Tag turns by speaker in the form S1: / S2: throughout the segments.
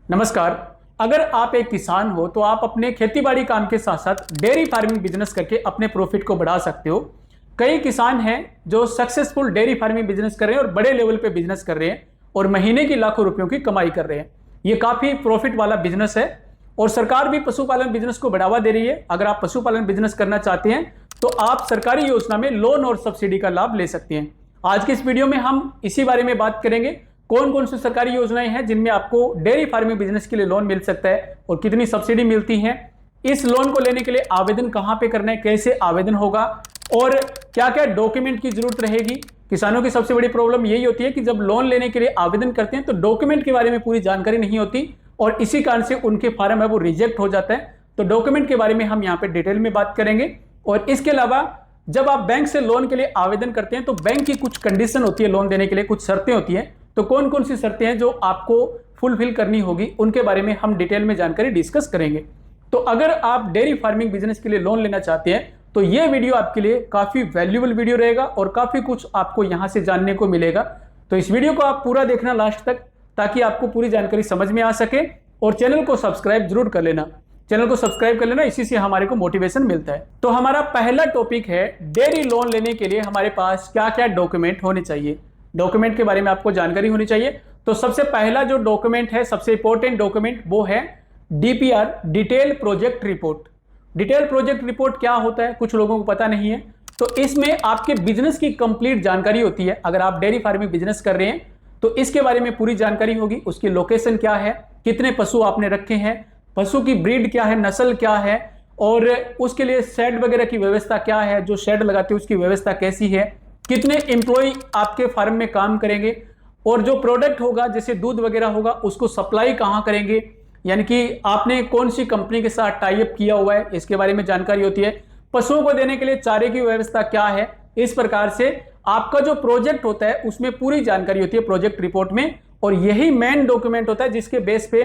S1: नमस्कार। अगर आप एक किसान हो तो आप अपने खेतीबाड़ी काम के साथ साथ डेयरी फार्मिंग बिजनेस करके अपने प्रॉफिट को बढ़ा सकते हो। कई किसान हैं जो सक्सेसफुल डेयरी फार्मिंग बिजनेस कर रहे हैं और बड़े लेवल पे बिजनेस कर रहे हैं और महीने की लाखों रुपयों की कमाई कर रहे हैं। ये काफी प्रॉफिट वाला बिजनेस है और सरकार भी पशुपालन बिजनेस को बढ़ावा दे रही है। अगर आप पशुपालन बिजनेस करना चाहते हैं तो आप सरकारी योजना में लोन और सब्सिडी का लाभ ले सकते हैं। आज की इस वीडियो में हम इसी बारे में बात करेंगे, कौन कौन सी सरकारी योजनाएं हैं जिनमें आपको डेयरी फार्मिंग बिजनेस के लिए लोन मिल सकता है और कितनी सब्सिडी मिलती है। इस लोन को लेने के लिए आवेदन कहां पे करना है, कैसे आवेदन होगा और क्या क्या डॉक्यूमेंट की जरूरत रहेगी। किसानों की सबसे बड़ी प्रॉब्लम यही होती है कि जब लोन लेने के लिए आवेदन करते हैं तो डॉक्यूमेंट के बारे में पूरी जानकारी नहीं होती और इसी कारण से उनके फार्म है वो रिजेक्ट हो जाता है। तो डॉक्यूमेंट के बारे में हम यहाँ पे डिटेल में बात करेंगे। और इसके अलावा जब आप बैंक से लोन के लिए आवेदन करते हैं तो बैंक की कुछ कंडीशन होती है, लोन देने के लिए कुछ शर्तें होती हैं। तो कौन कौन सी शर्तें हैं जो आपको फुलफिल करनी होगी, उनके बारे में हम डिटेल में जानकारी डिस्कस करेंगे। तो अगर आप डेयरी फार्मिंग बिजनेस के लिए लोन लेना चाहते हैं तो ये वीडियो आपके लिए काफी वैल्यूएबल वीडियो रहेगा और काफी कुछ आपको यहां से जानने को मिलेगा। तो इस वीडियो को आप पूरा देखना लास्ट तक ताकि आपको पूरी जानकारी समझ में आ सके और चैनल को सब्सक्राइब जरूर कर लेना। चैनल को सब्सक्राइब कर लेना, इसी से हमारे को मोटिवेशन मिलता है। तो हमारा पहला टॉपिक है डेयरी लोन लेने के लिए हमारे पास क्या क्या डॉक्यूमेंट होने चाहिए। डॉक्यूमेंट के बारे में आपको जानकारी होनी चाहिए। तो सबसे पहला जो डॉक्यूमेंट है, सबसे इंपॉर्टेंट डॉक्यूमेंट, वो है DPR, detail project report. Detail project report क्या होता है कुछ लोगों को पता नहीं है। तो इसमें आपके बिजनेस की कंप्लीट जानकारी होती है। अगर आप डेयरी फार्मिंग बिजनेस कर रहे हैं तो इसके बारे में पूरी जानकारी होगी। उसकी लोकेशन क्या है, कितने पशु आपने रखे हैं, पशु की ब्रीड क्या है, नस्ल क्या है और उसके लिए शेड वगैरह की व्यवस्था क्या है, जो शेड लगाते हैं उसकी व्यवस्था कैसी है, कितने एम्प्लॉय आपके फार्म में काम करेंगे और जो प्रोडक्ट होगा जैसे दूध वगैरह होगा उसको सप्लाई कहां करेंगे, यानी कि आपने कौन सी कंपनी के साथ टाई अप किया हुआ है, इसके बारे में जानकारी होती है। पशुओं को देने के लिए चारे की व्यवस्था क्या है। इस प्रकार से आपका जो प्रोजेक्ट होता है उसमें पूरी जानकारी होती है प्रोजेक्ट रिपोर्ट में और यही मेन डॉक्यूमेंट होता है जिसके बेस पे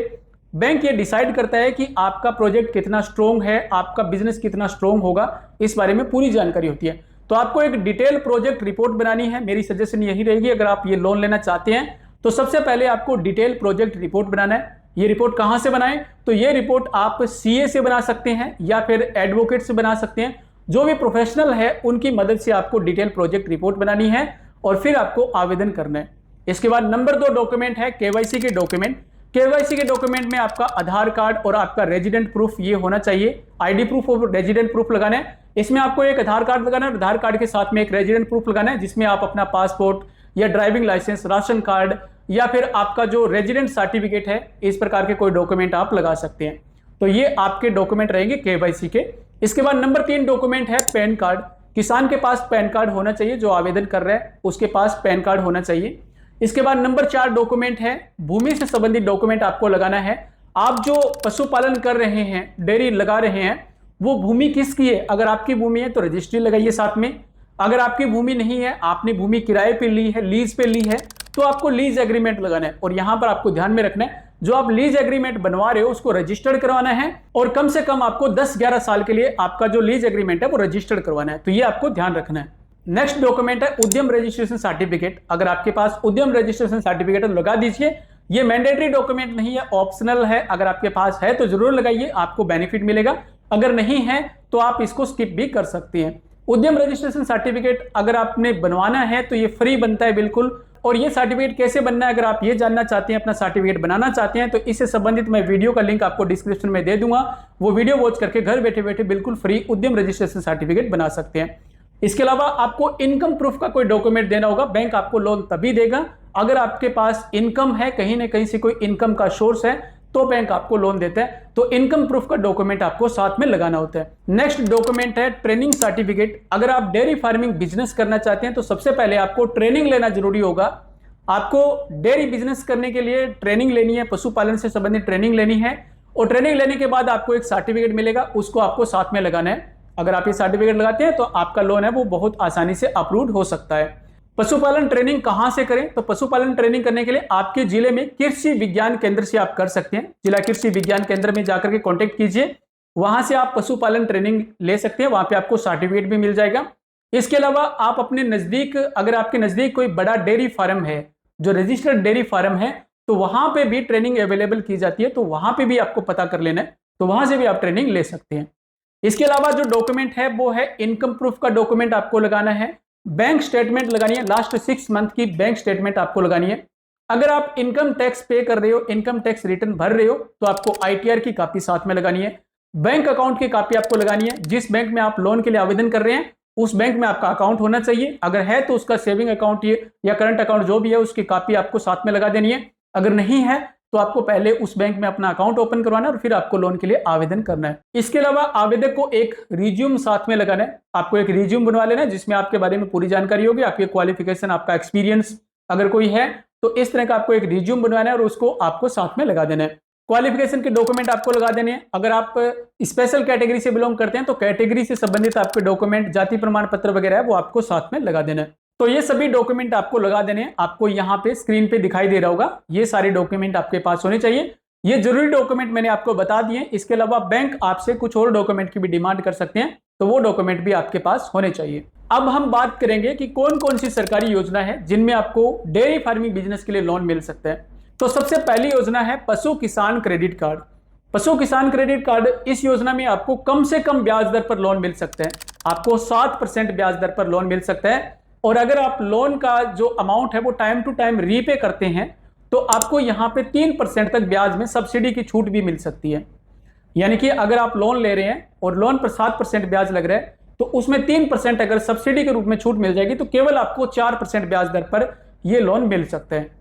S1: बैंक ये डिसाइड करता है कि आपका प्रोजेक्ट कितना स्ट्रॉन्ग है, आपका बिजनेस कितना स्ट्रॉन्ग होगा, इस बारे में पूरी जानकारी होती है। तो आपको एक डिटेल प्रोजेक्ट रिपोर्ट बनानी है। मेरी सजेशन यही रहेगी, अगर आप ये लोन लेना चाहते हैं तो सबसे पहले आपको डिटेल प्रोजेक्ट रिपोर्ट बनाना है। ये रिपोर्ट कहां से बनाएं, तो ये रिपोर्ट आप सीए से बना सकते हैं या फिर एडवोकेट से बना सकते हैं। जो भी प्रोफेशनल है उनकी मदद से आपको डिटेल प्रोजेक्ट रिपोर्ट बनानी है और फिर आपको आवेदन करना है। इसके बाद नंबर 2 डॉक्यूमेंट है केवाईसी के डॉक्यूमेंट। केवाईसी के डॉक्यूमेंट में आपका आधार कार्ड और आपका रेजिडेंट प्रूफ ये होना चाहिए। आईडी प्रूफ और रेजिडेंट प्रूफ लगाना है। इसमें आपको एक आधार कार्ड लगाना है, आधार कार्ड के साथ में एक रेजिडेंट प्रूफ लगाना है जिसमें आप अपना पासपोर्ट या ड्राइविंग लाइसेंस, राशन कार्ड या फिर आपका जो रेजिडेंट सर्टिफिकेट है, इस प्रकार के कोई डॉक्यूमेंट आप लगा सकते हैं। तो ये आपके डॉक्यूमेंट रहेंगे केवाईसी के। इसके बाद नंबर 3 डॉक्यूमेंट है पैन कार्ड। किसान के पास पैन कार्ड होना चाहिए, जो आवेदन कर रहा है उसके पास पैन कार्ड होना चाहिए। इसके बाद नंबर 4 डॉक्यूमेंट है भूमि से संबंधित डॉक्यूमेंट आपको लगाना है। आप जो पशुपालन कर रहे हैं, डेयरी लगा रहे हैं, वो भूमि किसकी है। अगर आपकी भूमि है तो रजिस्ट्री लगाइए साथ में। अगर आपकी भूमि नहीं है, आपने भूमि किराए पे ली है, लीज पे ली है, तो आपको लीज एग्रीमेंट लगाना है। और यहां पर आपको ध्यान में रखना है, जो आप लीज एग्रीमेंट बनवा रहे हो उसको रजिस्टर्ड करवाना है और कम से कम आपको 10-11 साल के लिए आपका जो लीज एग्रीमेंट है वो रजिस्टर्ड करवाना है। तो ये आपको ध्यान रखना है। नेक्स्ट डॉक्यूमेंट है उद्यम रजिस्ट्रेशन सर्टिफिकेट। अगर आपके पास उद्यम रजिस्ट्रेशन सर्टिफिकेट लगा दीजिए। ये मैंडेटरी डॉक्यूमेंट नहीं है, ऑप्शनल है। अगर आपके पास है तो जरूर लगाइए, आपको बेनिफिट मिलेगा। अगर नहीं है तो आप इसको स्किप भी कर सकते हैं। उद्यम रजिस्ट्रेशन सर्टिफिकेट अगर आपने बनवाना है तो ये फ्री बनता है बिल्कुल। और ये सर्टिफिकेट कैसे बनना है, अगर आप ये जानना चाहते हैं, अपना सर्टिफिकेट बनाना चाहते हैं, तो इससे संबंधित मैं वीडियो का लिंक आपको डिस्क्रिप्शन में दे दूंगा। वो वीडियो वॉच करके घर बैठे बैठे बिल्कुल फ्री उद्यम रजिस्ट्रेशन सर्टिफिकेट बना सकते हैं। इसके अलावा आपको इनकम प्रूफ का कोई डॉक्यूमेंट देना होगा। बैंक आपको लोन तभी देगा अगर आपके पास इनकम है, कहीं ना कहीं से कोई इनकम का सोर्स है, तो बैंक आपको लोन देता है। तो इनकम प्रूफ का डॉक्यूमेंट आपको साथ में लगाना होता है। नेक्स्ट डॉक्यूमेंट है ट्रेनिंग सर्टिफिकेट। अगर आप डेयरी फार्मिंग बिजनेस करना चाहते हैं तो सबसे पहले आपको ट्रेनिंग लेना जरूरी होगा। आपको डेयरी बिजनेस करने के लिए ट्रेनिंग लेनी है, पशुपालन से संबंधित ट्रेनिंग लेनी है और ट्रेनिंग लेने के बाद आपको एक सर्टिफिकेट मिलेगा, उसको आपको साथ में लगाना है। अगर आप ये सर्टिफिकेट लगाते हैं तो आपका लोन है वो बहुत आसानी से अप्रूव हो सकता है। पशुपालन ट्रेनिंग कहां से करें, तो पशुपालन ट्रेनिंग करने के लिए आपके जिले में कृषि विज्ञान केंद्र से आप कर सकते हैं। जिला कृषि विज्ञान केंद्र में जाकर के कांटेक्ट कीजिए, वहां से आप पशुपालन ट्रेनिंग ले सकते हैं। वहां पे आपको सर्टिफिकेट भी मिल जाएगा। इसके अलावा आप अपने नजदीक, अगर आपके नजदीक कोई बड़ा डेयरी फार्म है जो रजिस्टर्ड डेयरी फार्म है, तो वहां पे भी ट्रेनिंग अवेलेबल की जाती है, तो वहां पे भी आपको पता कर लेना है, तो वहां से भी आप ट्रेनिंग ले सकते हैं। इसके अलावा जो डॉक्यूमेंट है वो है इनकम प्रूफ का डॉक्यूमेंट आपको लगाना है, बैंक स्टेटमेंट लगानी है, लास्ट 6 मंथ की बैंक स्टेटमेंट आपको लगानी है। अगर आप इनकम टैक्स पे कर रहे हो, इनकम टैक्स रिटर्न भर रहे हो, तो आपको आईटीआर की कॉपी साथ में लगानी है। बैंक अकाउंट की कॉपी आपको लगानी है, जिस बैंक में आप लोन के लिए आवेदन कर रहे हैं उस बैंक में आपका अकाउंट होना चाहिए, अगर है तो उसका सेविंग अकाउंट या करंट अकाउंट जो भी है उसकी कॉपी आपको साथ में लगा देनी है। अगर नहीं है तो आपको पहले उस बैंक में अपना अकाउंट ओपन करवाना है और फिर आपको लोन के लिए आवेदन करना है। इसके अलावा आवेदक को एक रिज्यूम साथ में लगाना है, आपको एक रिज्यूम बनवा लेना है जिसमें आपके बारे में पूरी जानकारी होगी, आपकी क्वालिफिकेशन, आपका एक्सपीरियंस अगर कोई है तो इस तरह का आपको एक रिज्यूम बनवाना है और उसको आपको साथ में लगा देना है। क्वालिफिकेशन के डॉक्यूमेंट आपको लगा देने हैं। अगर आप स्पेशल कैटेगरी से बिलोंग करते हैं तो कैटेगरी से संबंधित आपके डॉक्यूमेंट, जाति प्रमाण पत्र वगैरह है वो आपको साथ में लगा देना है। तो ये सभी डॉक्यूमेंट आपको लगा देने हैं, आपको यहाँ पे स्क्रीन पे दिखाई दे रहा होगा, ये सारे डॉक्यूमेंट आपके पास होने चाहिए। ये जरूरी डॉक्यूमेंट मैंने आपको बता दिए। इसके अलावा बैंक आपसे कुछ और डॉक्यूमेंट की भी डिमांड कर सकते हैं, तो वो डॉक्यूमेंट भी आपके पास होने चाहिए। अब हम बात करेंगे कि कौन कौन सी सरकारी योजना है जिनमें आपको डेयरी फार्मिंग बिजनेस के लिए लोन मिल सकता है। तो सबसे पहली योजना है पशु किसान क्रेडिट कार्ड। पशु किसान क्रेडिट कार्ड, इस योजना में आपको कम से कम ब्याज दर पर लोन मिल सकता है, आपको 7% ब्याज दर पर लोन मिल सकता है। और अगर आप लोन का जो अमाउंट है वो टाइम टू टाइम रीपे करते हैं तो आपको यहां पे 3% तक ब्याज में सब्सिडी की छूट भी मिल सकती है। यानी कि अगर आप लोन ले रहे हैं और लोन पर 7% ब्याज लग रहा है तो उसमें 3% अगर सब्सिडी के रूप में छूट मिल जाएगी तो केवल आपको 4% ब्याज दर पर यह लोन मिल सकता है।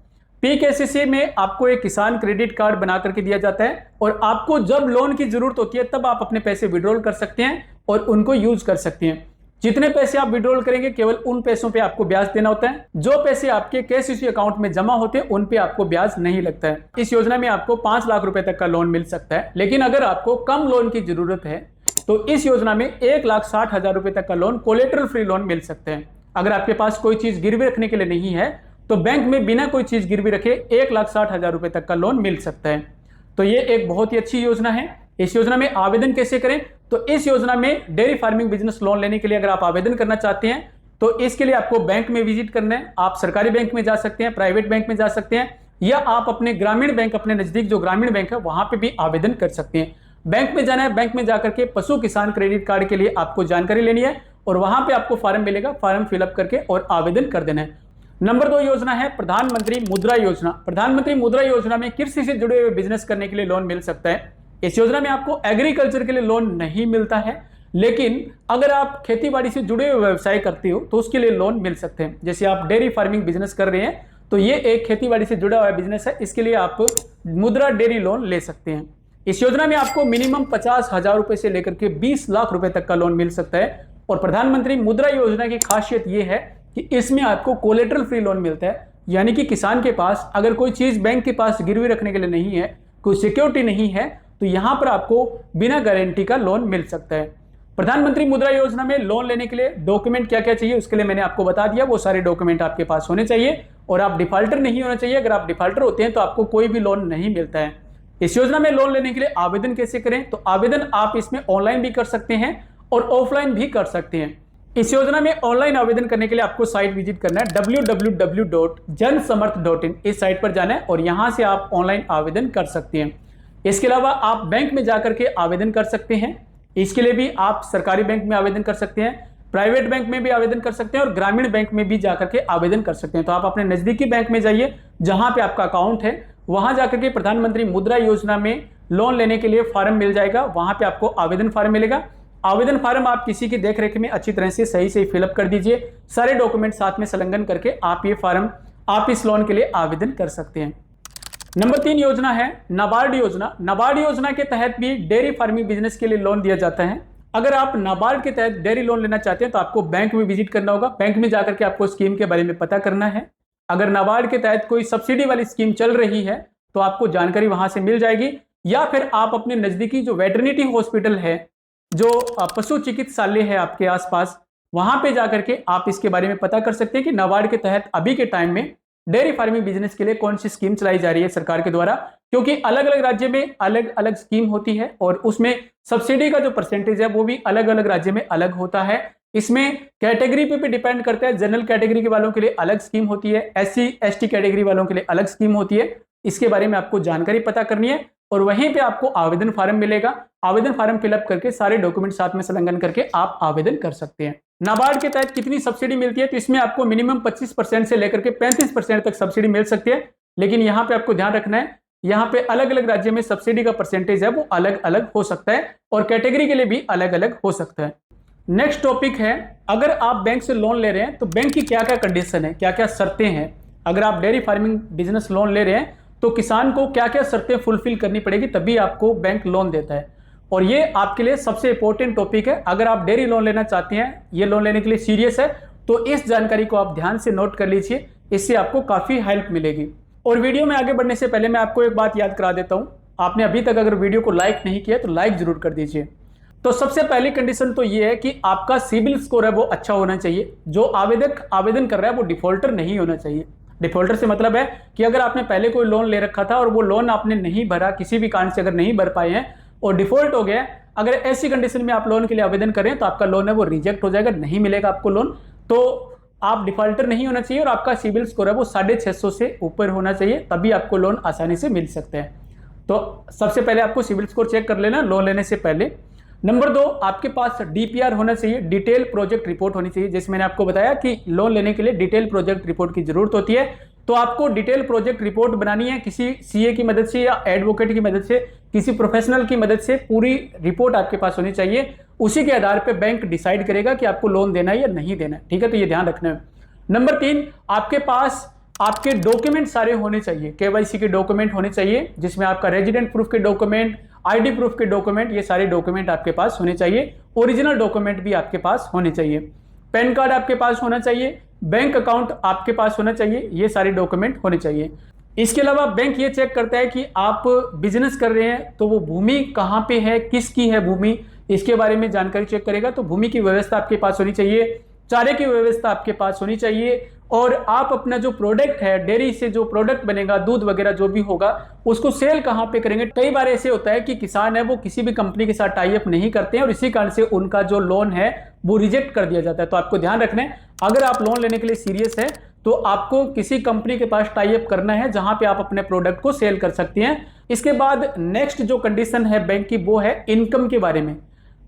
S1: पीकेसीसी में आपको एक किसान क्रेडिट कार्ड बना करके दिया जाता है और आपको जब लोन की जरूरत होती है तब आप अपने पैसे विड्रॉल कर सकते हैं और उनको यूज कर सकते हैं। जितने पैसे आप विड्रॉल करेंगे केवल उन पैसों पे आपको ब्याज देना होता है, जो पैसे आपके केसीसी अकाउंट में जमा होते हैं उन पे आपको ब्याज नहीं लगता है। इस योजना में आपको 5 लाख रुपए तक का लोन मिल सकता है, लेकिन अगर आपको कम लोन की जरूरत है तो इस योजना में 1,60,000 रुपए तक का लोन, कोलेटरल फ्री लोन मिल सकते हैं। अगर आपके पास कोई चीज गिरवी रखने के लिए नहीं है तो बैंक में बिना कोई चीज गिरवी रखे 1,60,000 रुपए तक का लोन मिल सकता है। तो ये एक बहुत ही अच्छी योजना है। इस योजना में आवेदन कैसे करें? तो इस योजना में डेयरी फार्मिंग बिजनेस लोन लेने के लिए अगर आप आवेदन करना चाहते हैं तो इसके लिए आपको बैंक में विजिट करना है। आप सरकारी बैंक में जा सकते हैं, प्राइवेट बैंक में जा सकते हैं, या आप अपने ग्रामीण बैंक, अपने नजदीक जो ग्रामीण बैंक है वहां पे भी आवेदन कर सकते हैं। बैंक में जाना है, बैंक में जाकर के पशु किसान क्रेडिट कार्ड के लिए आपको जानकारी लेनी है और वहां पे आपको फॉर्म मिलेगा, फॉर्म फिलअप करके और आवेदन कर देना है। नंबर 2 योजना है प्रधानमंत्री मुद्रा योजना। प्रधानमंत्री मुद्रा योजना में कृषि से जुड़े हुए बिजनेस करने के लिए लोन मिल सकता है। इस योजना में आपको एग्रीकल्चर के लिए लोन नहीं मिलता है, लेकिन अगर आप खेतीबाड़ी से जुड़े हुए व्यवसाय करते हो तो उसके लिए लोन मिल सकते हैं। जैसे आप डेयरी फार्मिंग बिजनेस कर रहे हैं तो ये एक खेतीबाड़ी से जुड़ा हुआ बिजनेस है, इसके लिए आप मुद्रा डेयरी लोन ले सकते हैं। इस योजना में आपको मिनिमम 50,000 रुपए से लेकर के 20 लाख रुपए तक का लोन मिल सकता है। और प्रधानमंत्री मुद्रा योजना की खासियत यह है कि इसमें आपको कोलेटरल फ्री लोन मिलता है, यानी कि किसान के पास अगर कोई चीज बैंक के पास गिरवी रखने के लिए नहीं है, कोई सिक्योरिटी नहीं है, तो यहां पर आपको बिना गारंटी का लोन मिल सकता है। प्रधानमंत्री मुद्रा योजना में लोन लेने के लिए डॉक्यूमेंट क्या क्या चाहिए उसके लिए मैंने आपको बता दिया, वो सारे डॉक्यूमेंट आपके पास होने चाहिए और आप डिफाल्टर नहीं होना चाहिए। अगर आप डिफाल्टर होते हैं तो आपको कोई भी लोन नहीं मिलता है। इस योजना में लोन लेने के लिए आवेदन कैसे करें? तो आवेदन आप इसमें ऑनलाइन भी कर सकते हैं और ऑफलाइन भी कर सकते हैं। इस योजना में ऑनलाइन आवेदन करने के लिए आपको साइट विजिट करना है, www.jansamarth.in। इस साइट पर जाना है और यहां से आप ऑनलाइन आवेदन कर सकते हैं। इसके अलावा आप बैंक में जाकर के आवेदन कर सकते हैं। इसके लिए भी आप सरकारी बैंक में आवेदन कर सकते हैं, प्राइवेट बैंक में भी आवेदन कर सकते हैं और ग्रामीण बैंक में भी जाकर के आवेदन कर सकते हैं। तो आप अपने नजदीकी बैंक में जाइए जहां पे आपका अकाउंट है, वहां जाकर के प्रधानमंत्री मुद्रा योजना में लोन लेने के लिए फॉर्म मिल जाएगा, वहां पे आपको आवेदन फॉर्म मिलेगा। आवेदन फॉर्म आप किसी की देखरेख में अच्छी तरह से सही से फिलअप कर दीजिए, सारे डॉक्यूमेंट साथ में संलग्न करके आप ये फॉर्म, आप इस लोन के लिए आवेदन कर सकते हैं। नंबर 3 योजना है नाबार्ड योजना। नाबार्ड योजना के तहत भी डेयरी फार्मिंग बिजनेस के लिए लोन दिया जाता है। अगर आप नाबार्ड के तहत डेयरी लोन लेना चाहते हैं तो आपको बैंक में विजिट करना होगा, बैंक में जाकर के आपको स्कीम के बारे में पता करना है। अगर नाबार्ड के तहत कोई सब्सिडी वाली स्कीम चल रही है तो आपको जानकारी वहां से मिल जाएगी, या फिर आप अपने नजदीकी जो वेटरनिटी हॉस्पिटल है, जो पशु चिकित्सालय है आपके आसपास, वहां पे जाकर के आप इसके बारे में पता कर सकते हैं कि नाबार्ड के तहत अभी के टाइम में डेयरी फार्मिंग बिजनेस के लिए कौन सी स्कीम चलाई जा रही है सरकार के द्वारा, क्योंकि अलग अलग राज्य में अलग अलग स्कीम होती है और उसमें सब्सिडी का जो परसेंटेज है वो भी अलग अलग राज्य में अलग होता है। इसमें कैटेगरी पे भी डिपेंड करता है। जनरल कैटेगरी के वालों के लिए अलग स्कीम होती है, SC ST कैटेगरी वालों के लिए अलग स्कीम होती है। इसके बारे में आपको जानकारी पता करनी है और वहीं पे आपको आवेदन फार्म मिलेगा। आवेदन फार्म फिलअप करके सारे डॉक्यूमेंट साथ में संलग्न करके आप आवेदन कर सकते हैं। नाबार्ड के तहत कितनी सब्सिडी मिलती है, तो इसमें आपको मिनिमम 25% से लेकर के 35% तक सब्सिडी मिल सकती है। लेकिन यहाँ पे आपको ध्यान रखना है, यहाँ पे अलग अलग राज्य में सब्सिडी का परसेंटेज है वो अलग अलग हो सकता है और कैटेगरी के लिए भी अलग अलग हो सकता है। नेक्स्ट टॉपिक है, अगर आप बैंक से लोन ले रहे हैं तो बैंक की क्या क्या कंडीशन है, क्या क्या शर्तें हैं। अगर आप डेयरी फार्मिंग बिजनेस लोन ले रहे हैं तो किसान को क्या क्या शर्तें फुलफिल करनी पड़ेगी, तभी आपको बैंक लोन देता है। और ये आपके लिए सबसे इंपॉर्टेंट टॉपिक है। अगर आप डेयरी लोन लेना चाहते हैं, ये लोन लेने के लिए सीरियस है, तो इस जानकारी को आप ध्यान से नोट कर लीजिए, इससे आपको काफी हेल्प मिलेगी। और वीडियो में आगे बढ़ने से पहले मैं आपको एक बात याद करा देता हूं, आपने अभी तक अगर वीडियो को लाइक नहीं किया तो लाइक जरूर कर दीजिए। तो सबसे पहली कंडीशन तो ये है कि आपका सिबिल स्कोर है वो अच्छा होना चाहिए। जो आवेदक आवेदन कर रहा है वो डिफॉल्टर नहीं होना चाहिए। डिफॉल्टर से मतलब है कि अगर आपने पहले कोई लोन ले रखा था और वो लोन आपने नहीं भरा, किसी भी कारण से अगर नहीं भर पाए हैं और डिफॉल्ट हो गया, अगर ऐसी कंडीशन में आप लोन के लिए आवेदन करें तो आपका लोन है वो रिजेक्ट हो जाएगा, नहीं मिलेगा आपको लोन। तो आप डिफॉल्टर नहीं होना चाहिए और आपका सिबिल स्कोर है वो 650 से ऊपर होना चाहिए, तभी आपको लोन आसानी से मिल सकते हैं। तो सबसे पहले आपको सिबिल स्कोर चेक कर लेना लोन लेने से पहले। नंबर 2, आपके पास डीपीआर होना चाहिए, डिटेल प्रोजेक्ट रिपोर्ट होनी चाहिए। जैसे मैंने आपको बताया कि लोन लेने के लिए डिटेल प्रोजेक्ट रिपोर्ट की जरूरत होती है, तो आपको डिटेल प्रोजेक्ट रिपोर्ट बनानी है किसी सीए की मदद से या एडवोकेट की मदद से, किसी प्रोफेशनल की मदद से पूरी रिपोर्ट आपके पास होनी चाहिए। उसी के आधार पर बैंक डिसाइड करेगा कि आपको लोन देना है या नहीं देना है, ठीक है, तो ये ध्यान रखना है। नंबर 3, आपके पास आपके डॉक्यूमेंट सारे होने चाहिए, केवाईसी के डॉक्यूमेंट होने चाहिए, जिसमें आपका रेजिडेंट प्रूफ के डॉक्यूमेंट, आईडी प्रूफ के डॉक्यूमेंट, ये सारे डॉक्यूमेंट आपके पास होने चाहिए। ओरिजिनल डॉक्यूमेंट भी आपके पास होने चाहिए। पैन कार्ड आपके पास होना चाहिए, बैंक अकाउंट आपके पास होना चाहिए, ये सारे डॉक्यूमेंट होने चाहिए। इसके अलावा बैंक ये चेक करता है कि आप बिजनेस कर रहे हैं तो वो भूमि कहाँ पे है, किसकी है भूमि, इसके बारे में जानकारी चेक करेगा। तो भूमि की व्यवस्था आपके पास होनी चाहिए, चारे की व्यवस्था आपके पास होनी चाहिए, और आप अपना जो प्रोडक्ट है, डेयरी से जो प्रोडक्ट बनेगा, दूध वगैरह जो भी होगा, उसको सेल कहाँ पे करेंगे। कई बार ऐसे होता है कि किसान है वो किसी भी कंपनी के साथ टाई अप नहीं करते हैं और इसी कारण से उनका जो लोन है वो रिजेक्ट कर दिया जाता है। तो आपको ध्यान रखना है, अगर आप लोन लेने के लिए सीरियस है तो आपको किसी कंपनी के पास टाई अप करना है जहां पे आप अपने प्रोडक्ट को सेल कर सकते हैं। इसके बाद नेक्स्ट जो कंडीशन है बैंक की वो है इनकम के बारे में।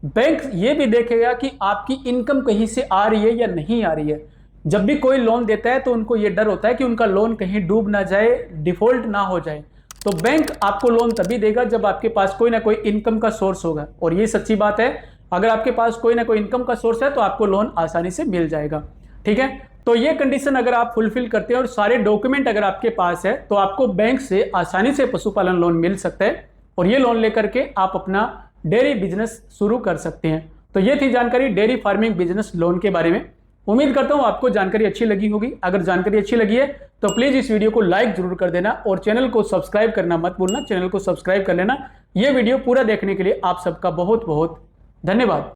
S1: बैंक ये भी देखेगा कि आपकी इनकम कहीं से आ रही है या नहीं आ रही है। जब भी कोई लोन देता है तो उनको ये डर होता है कि उनका लोन कहीं डूब ना जाए, डिफॉल्ट ना हो जाए। तो बैंक आपको लोन तभी देगा जब आपके पास कोई ना कोई इनकम का सोर्स होगा, और ये सच्ची बात है। अगर आपके पास कोई ना कोई इनकम का सोर्स है तो आपको लोन आसानी से मिल जाएगा, ठीक है। तो ये कंडीशन अगर आप फुलफिल करते हैं और सारे डॉक्यूमेंट अगर आपके पास है तो आपको बैंक से आसानी से पशुपालन लोन मिल सकता है, और ये लोन लेकर के आप अपना डेयरी बिजनेस शुरू कर सकते हैं। तो ये थी जानकारी डेयरी फार्मिंग बिजनेस लोन के बारे में। उम्मीद करता हूं आपको जानकारी अच्छी लगी होगी। अगर जानकारी अच्छी लगी है तो प्लीज इस वीडियो को लाइक जरूर कर देना और चैनल को सब्सक्राइब करना मत भूलना। चैनल को सब्सक्राइब कर लेना। यह वीडियो पूरा देखने के लिए आप सबका बहुत बहुत धन्यवाद।